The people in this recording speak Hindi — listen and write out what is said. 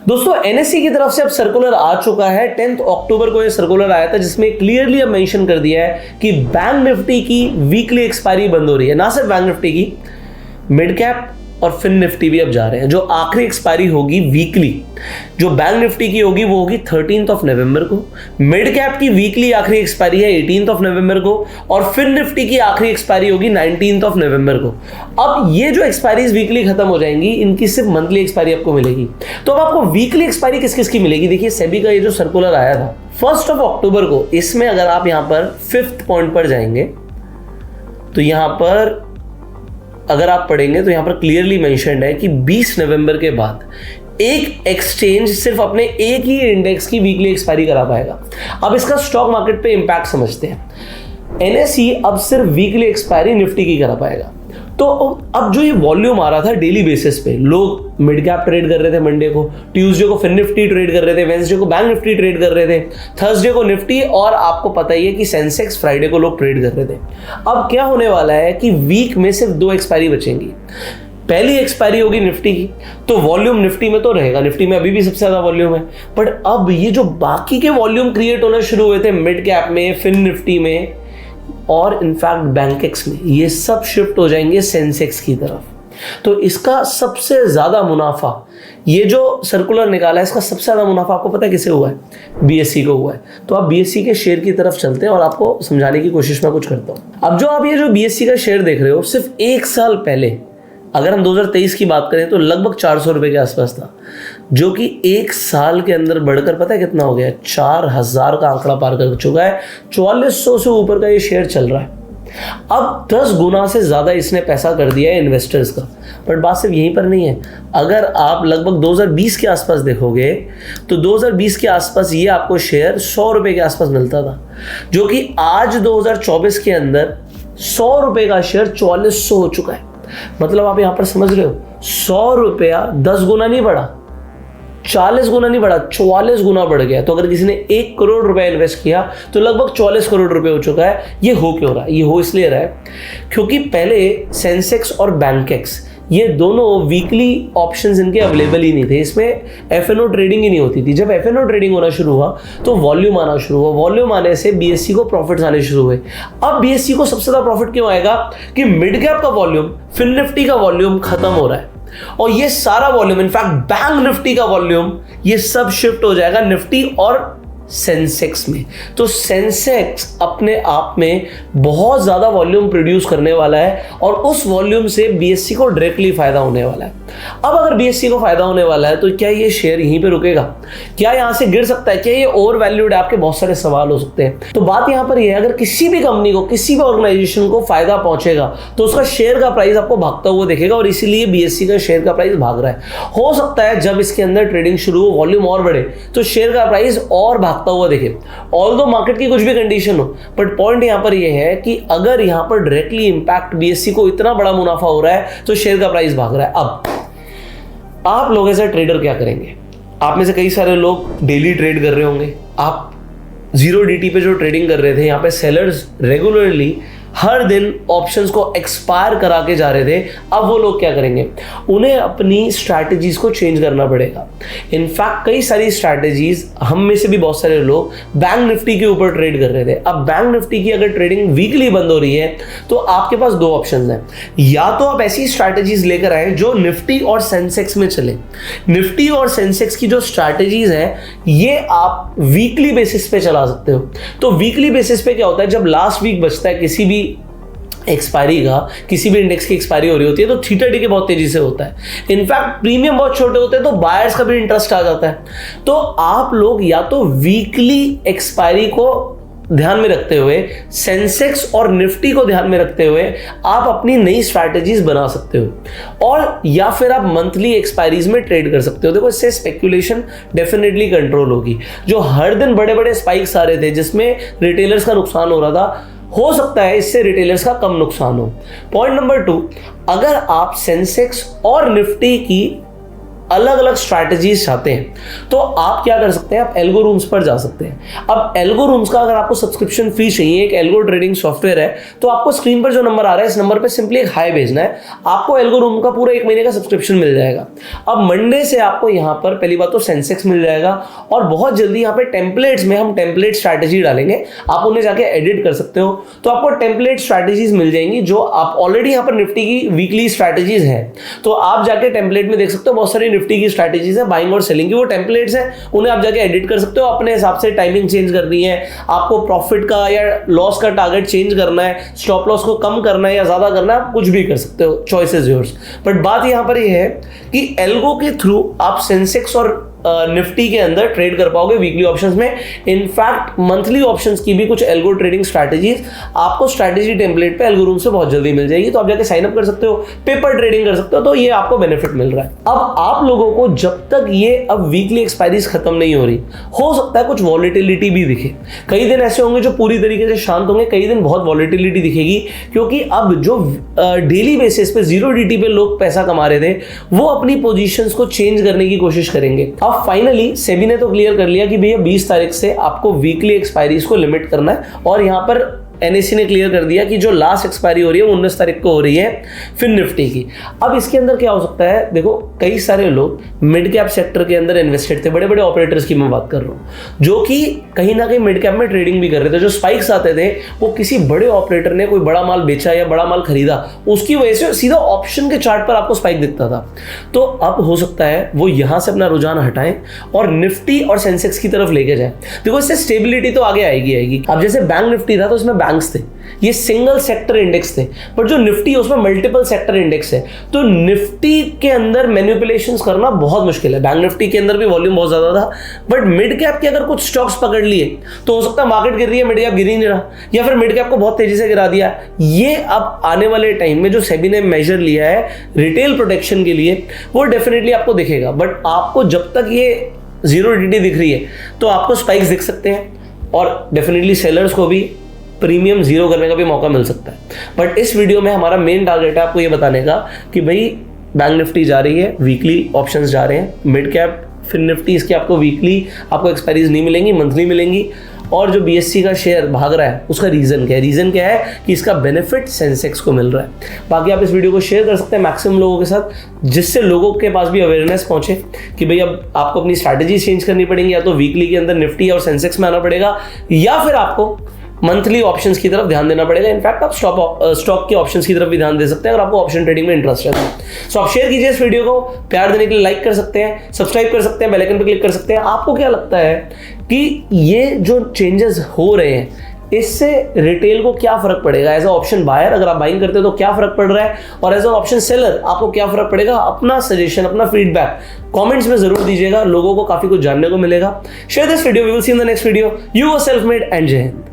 दोस्तों एनएससी की तरफ से अब सर्कुलर आ चुका है। 10 अक्टूबर को ये सर्कुलर आया था जिसमें क्लियरली अब मेंशन कर दिया है कि बैंक निफ्टी की वीकली एक्सपायरी बंद हो रही है। ना सिर्फ बैंक निफ्टी की, मिड कैप और फिन निफ्टी भी अब जा रहे हैं। जो आखिरी एक्सपायरी होगी वीकली, जो बैंक निफ्टी की होगी वो होगी 13 नवंबर को। मिड कैप की वीकली आखिरी एक्सपायरी है 18 नवंबर को और फिन निफ्टी की आखिरी एक्सपायरी होगी 19 नवंबर को। अब ये जो एक्सपायरीज वीकली खत्म हो जाएंगी, इनकी सिर्फ मंथली एक्सपायरी आपको मिलेगी। तो अब आपको वीकली एक्सपायरी किस किस की मिलेगी? देखिए सेबी का ये जो सर्कुलर आया था 1 अक्टूबर को, इसमें अगर आप यहां पर 5th पॉइंट पर जाएंगे तो यहां पर अगर आप पढ़ेंगे तो यहां पर क्लियरली मेंशन्ड है कि 20 नवंबर के बाद एक एक्सचेंज सिर्फ अपने एक ही इंडेक्स की वीकली एक्सपायरी करा पाएगा। अब इसका स्टॉक मार्केट पे इंपैक्ट समझते हैं। एनएसई अब सिर्फ वीकली एक्सपायरी निफ्टी की करा पाएगा। तो अब जो ये वॉल्यूम आ रहा था डेली बेसिस पे, लोग मिड कैप ट्रेड कर रहे थे मंडे को, ट्यूसडे को फिन निफ्टी ट्रेड कर रहे थे, वेडनेसडे को बैंक निफ्टी ट्रेड कर रहे थे, थर्सडे को निफ्टी, और आपको पता ही है कि सेंसेक्स फ्राइडे को लोग ट्रेड कर रहे थे। अब क्या होने वाला है कि वीक में सिर्फ 2 एक्सपायरी बचेंगी। पहली एक्सपायरी होगी निफ्टी की, तो वॉल्यूम निफ्टी में तो रहेगा, निफ्टी में अभी भी सबसे ज्यादा वॉल्यूम है, बट अब ये जो बाकी के वॉल्यूम क्रिएट होना शुरू हुए थे मिड कैप में, फिन निफ्टी में और इनफैक्ट बैंकेक्स में, ये सब शिफ्ट हो जाएंगे सेंसेक्स की तरफ। तो इसका सबसे ज्यादा मुनाफा, ये जो सर्कुलर निकाला है, इसका सबसे ज्यादा मुनाफा आपको पता है किसे हुआ है? बीएसई को हुआ है। तो आप बीएसई के शेयर की तरफ चलते हैं और आपको समझाने की कोशिश मैं कुछ करता हूं। अब जो आप ये जो बीएसई का शेयर देख रहे हो, सिर्फ 1 साल पहले, अगर हम 2023 की बात करें तो लगभग 400 रुपए के आसपास था, जो कि 1 साल के अंदर बढ़कर पता है कितना हो गया? 4000 का आंकड़ा पार कर चुका है। 4400 से ऊपर का ये शेयर चल रहा है। अब 10 गुना से ज्यादा इसने पैसा कर दिया है इन्वेस्टर्स का। बट बात सिर्फ यहीं पर नहीं है। अगर आप लगभग 2020 के आसपास देखोगे तो 2020 के आसपास ये आपको शेयर 100 रुपए के आसपास मिलता था, जो कि आज 2024 के अंदर 100 रुपए का शेयर 4400 हो चुका है। मतलब आप यहां पर समझ रहे हो, 100 रुपया 10 गुना नहीं बढ़ा, 40 गुना नहीं बढ़ा, 44 गुना बढ़ गया। तो अगर किसी ने 1 करोड़ रुपया इन्वेस्ट किया तो लगभग 44 करोड़ रुपए हो चुका है। ये हो क्यों रहा है? ये हो इसलिए रहा है क्योंकि पहले सेंसेक्स और बैंकेक्स, ये दोनों वीकली ऑप्शंस इनके अवेलेबल ही नहीं थे। इसमें एफएनओ ट्रेडिंग ही नहीं होती थी। जब एफएनओ ट्रेडिंग होना शुरू हुआ तो वॉल्यूम आना शुरू हुआ। वॉल्यूम आने से बीएसई को प्रॉफिट्स आने शुरू हुए। अब बीएसई को सबसे ज्यादा प्रॉफिट क्यों आएगा? कि मिड कैप का वॉल्यूम, फिन निफ्टी का वॉल्यूम खत्म हो रहा है और ये सारा वॉल्यूम, इनफैक्ट बैंक निफ्टी का वॉल्यूम, ये सब शिफ्ट हो जाएगा निफ्टी और सेंसेक्स में। तो सेंसेक्स अपने आप में बहुत ज्यादा वॉल्यूम प्रोड्यूस करने वाला है और उस वॉल्यूम से बीएसई को डायरेक्टली फायदा होने वाला है। अब अगर बीएसई को फायदा होने वाला है तो क्या ये शेयर यहीं पे रुकेगा? क्या यहां से गिर सकता है? क्या ये ओवर वैल्यूड है? आपके बहुत सारे सवाल हो सकते हैं। तो बात यहां पर ये है, अगर किसी भी कंपनी को, किसी भी ऑर्गेनाइजेशन को फायदा पहुंचेगा तो उसका शेयर का प्राइस आपको भागता हुआ दिखेगा और इसीलिए बीएसई का शेयर का प्राइस भाग रहा है। हो सकता है जब इसके अंदर ट्रेडिंग शुरू हो, वॉल्यूम और बढ़े तो शेयर का प्राइस और भागता हुआ दिखे, ऑल्दो मार्केट की कुछ भी कंडीशन हो। बट पॉइंट यहां पर यह है कि अगर यहां पर डायरेक्टली इंपैक्ट बीएसई को इतना बड़ा मुनाफा हो रहा है तो शेयर का प्राइस भाग रहा है। अब आप लोग एज अ ट्रेडर क्या करेंगे? आप में से कई सारे लोग डेली ट्रेड कर रहे होंगे। आप 0DT पे जो ट्रेडिंग कर रहे थे, यहाँ पे सेलर्स रेगुलरली हर दिन ऑप्शंस को एक्सपायर करा के जा रहे थे। अब वो लोग क्या करेंगे? उन्हें अपनी स्ट्रैटेजीज को चेंज करना पड़ेगा। इनफैक्ट कई सारी स्ट्रैटेजीज, हम में से भी बहुत सारे लोग बैंक निफ्टी के ऊपर ट्रेड कर रहे थे। अब बैंक निफ्टी की अगर ट्रेडिंग वीकली बंद हो रही है तो आपके पास 2 ऑप्शन हैं। या तो आप ऐसी स्ट्रैटेजीज लेकर आए जो निफ्टी और सेंसेक्स में चले। निफ्टी और सेंसेक्स की जो स्ट्रैटेजीज हैं ये आप वीकली बेसिस पे चला सकते हो। तो वीकली बेसिस पे क्या होता है, जब लास्ट वीक बचता है किसी भी एक्सपायरी का, किसी भी इंडेक्स की एक्सपायरी हो रही होती है तो थीटा डी के बहुत तेजी से होता है। इनफैक्ट प्रीमियम बहुत छोटे होते हैं तो बायर्स का भी इंटरेस्ट आ जाता है। तो आप लोग या तो वीकली एक्सपायरी को ध्यान में रखते हुए, सेंसेक्स और निफ्टी को ध्यान में रखते हुए आप अपनी नई स्ट्रैटेजीज बना सकते हो, और या फिर आप मंथली एक्सपायरीज में ट्रेड कर सकते हो। देखो इससे स्पेक्यूलेशन डेफिनेटली कंट्रोल होगी। जो हर दिन बड़े बड़े स्पाइक्स आ रहे थे जिसमें रिटेलर्स का नुकसान हो रहा था, हो सकता है इससे रिटेलर्स का कम नुकसान हो। पॉइंट नंबर 2, अगर आप सेंसेक्स और निफ्टी की अलग अलग स्ट्रैटेजीज चाहते हैं तो आप क्या कर सकते हैं, आप एल्गो रूम्स पर जा सकते हैं। अब एल्गो रूम्स का अगर आपको सब्सक्रिप्शन फी चाहिए, एक एल्गो ट्रेडिंग सॉफ्टवेयर है, तो आपको स्क्रीन पर जो नंबर आ रहा है इस नंबर पर सिंपली एक हाई भेजना है, आपको एल्गो रूम का पूरा 1 महीने का सब्सक्रिप्शन मिल जाएगा। अब मंडे से आपको यहाँ पर पहली बात तो सेंसेक्स मिल जाएगा और बहुत जल्दी यहाँ पे टेम्पलेट्स में हम टेम्पलेट स्ट्रैटेजी डालेंगे, आप उन्हें जाके एडिट कर सकते हो तो आपको टेम्पलेट स्ट्रैटेजीज मिल जाएंगी जो आप ऑलरेडी यहाँ पर निफ्टी की वीकली स्ट्रैटेजीज हैं तो आप जाके टेम्पलेट में देख सकते हो, बहुत सारी निफ्टी की स्ट्रैटेजीज है बाइंग और सेलिंग की, वो टेम्पलेट्स हैं उन्हें आप जाके एडिट कर सकते हो, अपने हिसाब से टाइमिंग चेंज करनी है, आपको प्रॉफिट का या लॉस का टारगेट चेंज करना है, स्टॉप लॉस को कम करना है या ज्यादा करना है, आप कुछ भी कर सकते हो, चॉइस इज योर्स। बट बात यहाँ पर ये है कि एल्गो के थ्रू आप सेंसेक्स और निफ्टी के अंदर ट्रेड कर पाओगे वीकली ऑप्शंस में। इनफैक्ट मंथली ऑप्शंस की भी कुछ एल्गो ट्रेडिंग स्ट्रैटेजीज आपको स्ट्रैटेजी टेम्पलेट पे एल्गो रूम से बहुत जल्दी मिल जाएगी, तो आप जाके साइन अप कर सकते हो, पेपर ट्रेडिंग कर सकते हो, तो ये आपको बेनिफिट मिल रहा है। अब आप लोगों को जब तक ये अब वीकली एक्सपायरीज खत्म नहीं हो रही, हो सकता है कुछ वॉलेटिलिटी भी दिखे, कई दिन ऐसे होंगे जो पूरी तरीके से शांत होंगे, कई दिन बहुत वॉलेटिलिटी दिखेगी, क्योंकि अब जो डेली बेसिस पे 0DT पे लोग पैसा कमा रहे थे वो अपनी पोजीशंस को चेंज करने की कोशिश करेंगे। अब फाइनली सेबी ने तो क्लियर कर लिया कि भैया 20 तारीख से आपको वीकली एक्सपायरीज को लिमिट करना है और यहां पर NSE ने क्लियर कर दिया कि जो लास्ट एक्सपायरी हो रही है वो 19 तारीख को हो रही है फिर निफ्टी की। अब इसके अंदर क्या हो सकता है, देखो कई सारे लोग मिड कैप सेक्टर के अंदर इन्वेस्टेड थे, बड़े बड़े ऑपरेटर्स की मैं बात कर रहा हूँ जो कि कहीं ना कहीं मिड कैप में ट्रेडिंग भी कर रहे थे, जो स्पाइक्स आते थे वो किसी बड़े ऑपरेटर ने कोई बड़ा माल बेचा या बड़ा माल खरीदा उसकी वजह से सीधा ऑप्शन के चार्ट पर आपको स्पाइक दिखता था। तो अब हो सकता है वो यहां से अपना रुझान हटाएं और निफ्टी और सेंसेक्स की तरफ लेके जाए। देखो इससे स्टेबिलिटी तो आगे आएगी। अब जैसे बैंक निफ्टी था तो इसमें बैंक्स थे, ये सिंगल सेक्टर इंडेक्स थे, पर जो निफ्टी है उसमें मल्टीपल सेक्टर इंडेक्स है, तो निफ्टी के अंदर मैनिपुलेशंस करना बहुत मुश्किल है। बैंक निफ्टी के अंदर भी वॉल्यूम बहुत ज्यादा था, बट मिड कैप के अगर कुछ स्टॉक्स पकड़ लिए तो हो सकता है मार्केट गिर रही है, मिड कैप गिर ही नहीं रहा, या फिर मिड कैप को बहुत तेजी से गिरा दिया। ये अब आने वाले टाइम में जो सेबी ने मेजर लिया है रिटेल प्रोटेक्शन के लिए वो डेफिनेटली आपको दिखेगा, बट आपको जब तक ये 0DT दिख रही है तो आपको स्पाइक्स दिख सकते हैं और डेफिनेटली सेलर्स को भी प्रीमियम जीरो करने का भी मौका मिल सकता है। बट इस वीडियो में हमारा मेन टारगेट है आपको ये बताने का कि भाई बैंक निफ्टी जा रही है, वीकली ऑप्शंस जा रहे हैं, मिड कैप फिर निफ्टी इसकी आपको वीकली आपको एक्सपायरीज नहीं मिलेंगी, मंथली मिलेंगी, और जो BSE का शेयर भाग रहा है उसका रीजन क्या है? रीजन क्या है कि इसका बेनिफिट सेंसेक्स को मिल रहा है। बाकी आप इस वीडियो को शेयर कर सकते हैं मैक्सिमम लोगों के साथ, जिससे लोगों के पास भी अवेयरनेस पहुंचे कि भाई अब आपको अपनी स्ट्रैटेजी चेंज करनी पड़ेगी, या तो वीकली के अंदर निफ्टी और सेंसेक्स में आना पड़ेगा या फिर आपको मंथली ऑप्शंस की तरफ ध्यान देना पड़ेगा। इनफैक्ट आप स्टॉक के ऑप्शंस की तरफ भी ध्यान दे सकते हैं अगर आपको ऑप्शन ट्रेडिंग में इंटरेस्ट है। सो आप शेयर कीजिए इस वीडियो को, प्यार देने के लिए लाइक कर सकते हैं, सब्सक्राइब कर सकते हैं, बेल आइकन पर क्लिक कर सकते हैं। आपको क्या लगता है कि ये जो चेंजेस हो रहे हैं इससे रिटेल को क्या फर्क पड़ेगा? एज अ ऑप्शन बायर अगर आप बाइंग करते हो तो क्या फर्क पड़ रहा है, और एज अ ऑप्शन सेलर आपको क्या फर्क पड़ेगा? अपना सजेशन, अपना फीडबैक कमेंट्स में जरूर दीजिएगा, लोगों को काफी कुछ जानने को मिलेगा। Share this video, we will see in the next video. You are self made and जय हिंद।